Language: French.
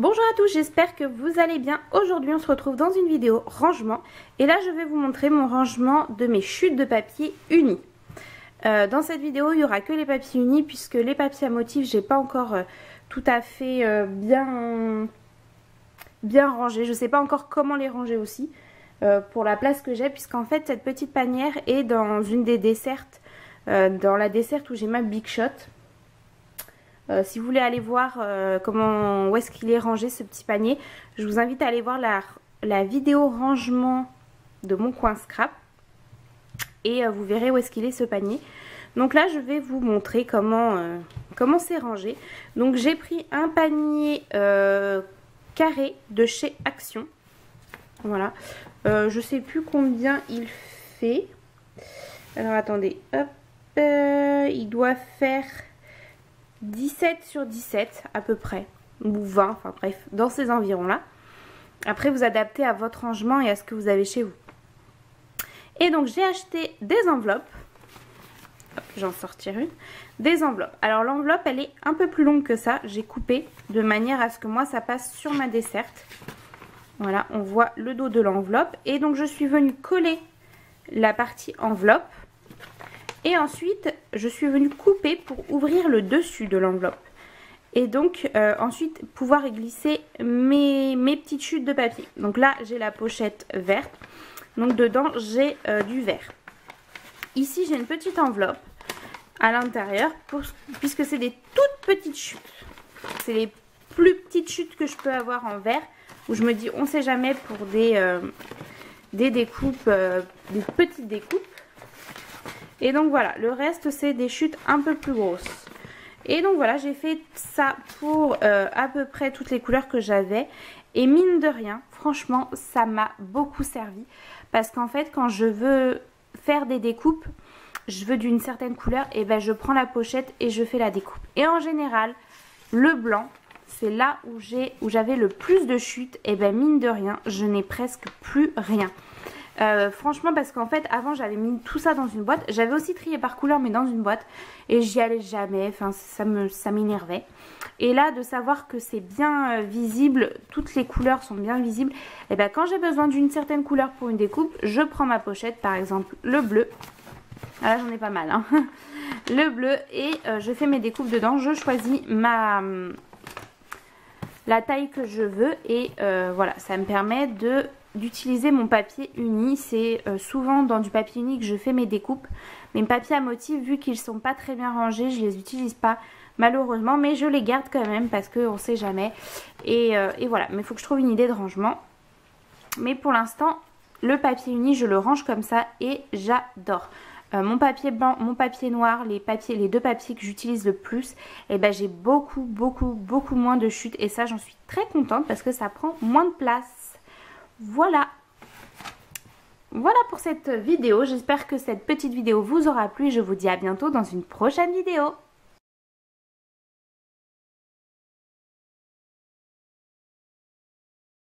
Bonjour à tous, j'espère que vous allez bien. Aujourd'hui on se retrouve dans une vidéo rangement et là je vais vous montrer mon rangement de mes chutes de papier unis. Dans cette vidéo il n'y aura que les papiers unis puisque les papiers à motifs j'ai pas encore tout à fait bien rangé. Je ne sais pas encore comment les ranger aussi pour la place que j'ai, puisqu'en fait cette petite panière est dans une des dessertes, dans la desserte où j'ai ma Big Shot. Si vous voulez aller voir où est-ce qu'il est rangé ce petit panier, je vous invite à aller voir la vidéo rangement de mon coin scrap et vous verrez où est-ce qu'il est ce panier. Donc là je vais vous montrer comment c'est rangé. Donc j'ai pris un panier carré de chez Action. Voilà, je sais plus combien il fait. Alors attendez, hop, il doit faire 17 sur 17 à peu près, ou 20, enfin bref, dans ces environs là. Après vous adaptez à votre rangement et à ce que vous avez chez vous. Et donc j'ai acheté des enveloppes. J'en sortirai une. Des enveloppes. Alors l'enveloppe elle est un peu plus longue que ça. J'ai coupé de manière à ce que moi ça passe sur ma desserte. Voilà, on voit le dos de l'enveloppe. Et donc je suis venue coller la partie enveloppe. Et ensuite je suis venue couper pour ouvrir le dessus de l'enveloppe. Et donc ensuite pouvoir y glisser mes petites chutes de papier. Donc là j'ai la pochette verte. Donc dedans j'ai du vert. Ici j'ai une petite enveloppe à l'intérieur puisque c'est des toutes petites chutes. C'est les plus petites chutes que je peux avoir en vert, où je me dis on sait jamais pour des découpes, des petites découpes. Et donc voilà, le reste c'est des chutes un peu plus grosses. Et donc voilà, j'ai fait ça pour à peu près toutes les couleurs que j'avais. Et mine de rien, franchement ça m'a beaucoup servi. Parce qu'en fait quand je veux faire des découpes, je veux d'une certaine couleur, et ben je prends la pochette et je fais la découpe. Et en général, le blanc, c'est là où j'avais le plus de chutes, et ben mine de rien, je n'ai presque plus rien. Franchement, parce qu'en fait avant j'avais mis tout ça dans une boîte. J'avais aussi trié par couleur mais dans une boîte, et j'y allais jamais, enfin ça m'énervait. Et là de savoir que c'est bien visible, toutes les couleurs sont bien visibles, et ben quand j'ai besoin d'une certaine couleur pour une découpe, je prends ma pochette, par exemple le bleu. Là j'en ai pas mal hein. Le bleu, et je fais mes découpes dedans. Je choisis la taille que je veux, et voilà, ça me permet d'utiliser mon papier uni. C'est souvent dans du papier uni que je fais mes découpes. Mes papiers à motifs, vu qu'ils sont pas très bien rangés, je les utilise pas malheureusement, mais je les garde quand même parce qu'on sait jamais. Et voilà, mais il faut que je trouve une idée de rangement. Mais pour l'instant, le papier uni, je le range comme ça et j'adore. Mon papier blanc, mon papier noir, les deux papiers que j'utilise le plus, et ben j'ai beaucoup moins de chutes, et ça j'en suis très contente parce que ça prend moins de place. Voilà. Voilà pour cette vidéo. J'espère que cette petite vidéo vous aura plu. Je vous dis à bientôt dans une prochaine vidéo.